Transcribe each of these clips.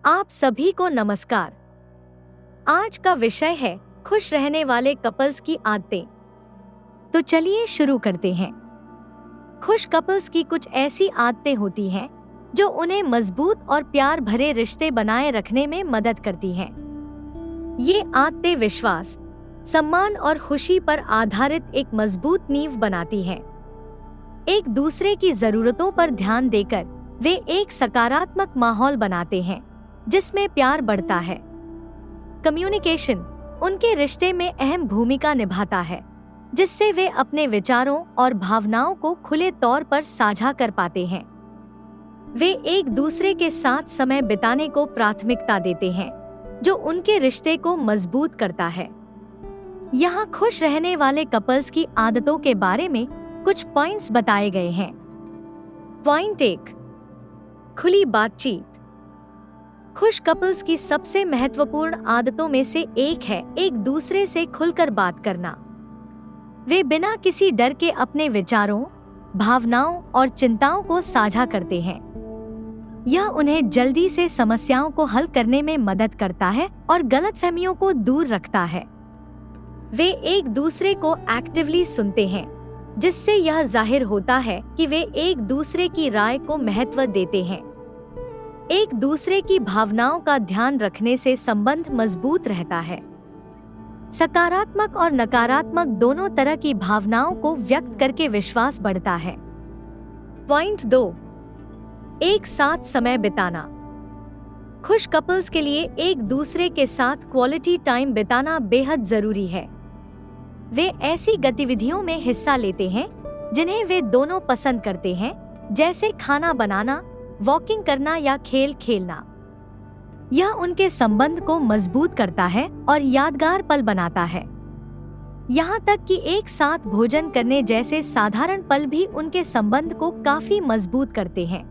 आप सभी को नमस्कार। आज का विषय है खुश रहने वाले कपल्स की आदतें। तो चलिए शुरू करते हैं। खुश कपल्स की कुछ ऐसी आदतें होती हैं जो उन्हें मजबूत और प्यार भरे रिश्ते बनाए रखने में मदद करती हैं। ये आदतें विश्वास, सम्मान और खुशी पर आधारित एक मजबूत नींव बनाती हैं। एक दूसरे की जरूरतों पर ध्यान देकर वे एक सकारात्मक माहौल बनाते हैं जिसमें प्यार बढ़ता है। कम्युनिकेशन उनके रिश्ते में अहम भूमिका निभाता है, जिससे वे अपने विचारों और भावनाओं को खुले तौर पर साझा कर पाते हैं। वे एक दूसरे के साथ समय बिताने को प्राथमिकता देते हैं, जो उनके रिश्ते को मजबूत करता है। यहाँ खुश रहने वाले कपल्स की आदतों के बारे में कुछ पॉइंट्स बताए गए हैं। पॉइंट 1, खुली बातचीत। खुश कपल्स की सबसे महत्वपूर्ण आदतों में से एक है एक दूसरे से खुलकर बात करना। वे बिना किसी डर के अपने विचारों, भावनाओं और चिंताओं को साझा करते हैं। यह उन्हें जल्दी से समस्याओं को हल करने में मदद करता है और गलतफहमियों को दूर रखता है। वे एक दूसरे को एक्टिवली सुनते हैं, जिससे यह जाहिर होता है कि वे एक दूसरे की राय को महत्व देते हैं। एक दूसरे की भावनाओं का ध्यान रखने से संबंध मजबूत रहता है। सकारात्मक और नकारात्मक दोनों तरह की भावनाओं को व्यक्त करके विश्वास बढ़ता है। पॉइंट 2, एक साथ समय बिताना। खुश कपल्स के लिए एक दूसरे के साथ क्वालिटी टाइम बिताना बेहद जरूरी है। वे ऐसी गतिविधियों में हिस्सा लेते हैं जिन्हें वे दोनों पसंद करते हैं, जैसे खाना बनाना, वॉकिंग करना या खेल खेलना। यह उनके संबंध को मजबूत करता है और यादगार पल बनाता है। यहाँ तक कि एक साथ भोजन करने जैसे साधारण पल भी उनके संबंध को काफी मजबूत करते हैं।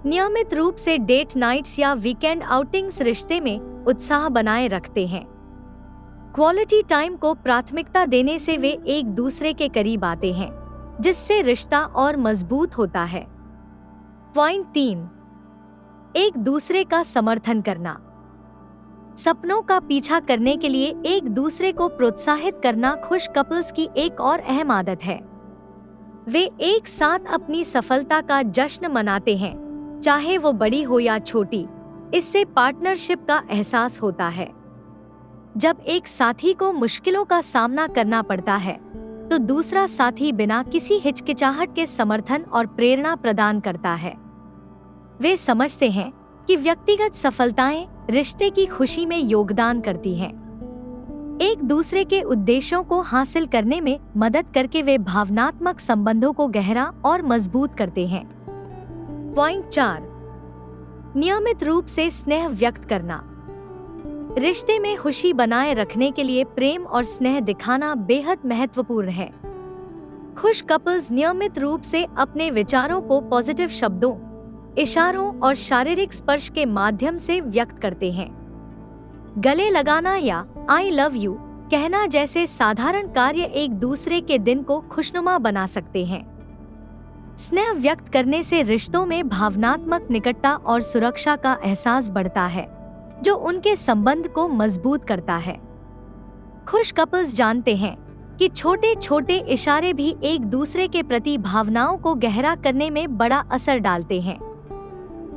नियमित रूप से डेट नाइट्स या वीकेंड आउटिंग्स रिश्ते में उत्साह बनाए रखते हैं। क्वालिटी टाइम को प्राथमिकता देने से वे एक दूसरे के करीब आते हैं, जिससे रिश्ता और मजबूत होता है। पॉइंट 3, एक दूसरे का समर्थन करना। सपनों का पीछा करने के लिए एक दूसरे को प्रोत्साहित करना खुश कपल्स की एक और अहम आदत है। वे एक साथ अपनी सफलता का जश्न मनाते हैं, चाहे वो बड़ी हो या छोटी। इससे पार्टनरशिप का एहसास होता है। जब एक साथी को मुश्किलों का सामना करना पड़ता है, तो दूसरा साथी बिना किसी हिचकिचाहट के समर्थन और प्रेरणा प्रदान करता है। वे समझते हैं कि व्यक्तिगत सफलताएं रिश्ते की खुशी में योगदान करती हैं। एक दूसरे के उद्देश्यों को हासिल करने में मदद करके वे भावनात्मक संबंधों को गहरा और मजबूत करते हैं। पॉइंट 4, नियमित रूप से स्नेह व्यक्त करना। रिश्ते में खुशी बनाए रखने के लिए प्रेम और स्नेह दिखाना बेहद महत्वपूर्ण है। खुश कपल्स नियमित रूप से अपने विचारों को पॉजिटिव शब्दों, इशारों और शारीरिक स्पर्श के माध्यम से व्यक्त करते हैं। गले लगाना या आई लव यू कहना जैसे साधारण कार्य एक दूसरे के दिन को खुशनुमा बना सकते हैं। स्नेह व्यक्त करने से रिश्तों में भावनात्मक निकटता और सुरक्षा का एहसास बढ़ता है, जो उनके संबंध को मजबूत करता है। खुश कपल्स जानते हैं कि छोटे छोटे इशारे भी एक दूसरे के प्रति भावनाओं को गहरा करने में बड़ा असर डालते हैं।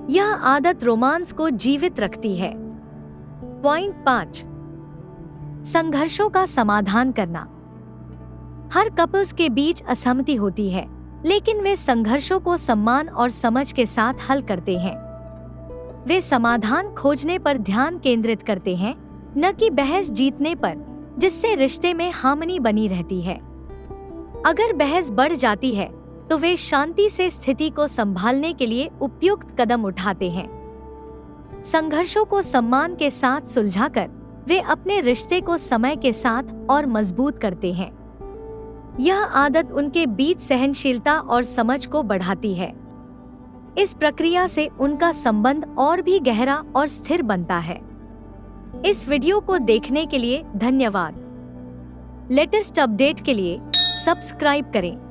यह आदत रोमांस को जीवित रखती है। पॉइंट 5, संघर्षों का समाधान करना। हर कपल्स के बीच असहमति होती है, लेकिन वे संघर्षों को सम्मान और समझ के साथ हल करते हैं। वे समाधान खोजने पर ध्यान केंद्रित करते हैं, न कि बहस जीतने पर, जिससे रिश्ते में हार्मनी बनी रहती है। अगर बहस बढ़ जाती है, तो वे शांति से स्थिति को संभालने के लिए उपयुक्त कदम उठाते हैं। संघर्षों को सम्मान के साथ सुलझाकर वे अपने रिश्ते को समय के साथ और मजबूत करते हैं। यह आदत उनके बीच सहनशीलता और समझ को बढ़ाती है। इस प्रक्रिया से उनका संबंध और भी गहरा और स्थिर बनता है। इस वीडियो को देखने के लिए धन्यवाद। लेटेस्ट अपडेट के लिए सब्सक्राइब करें।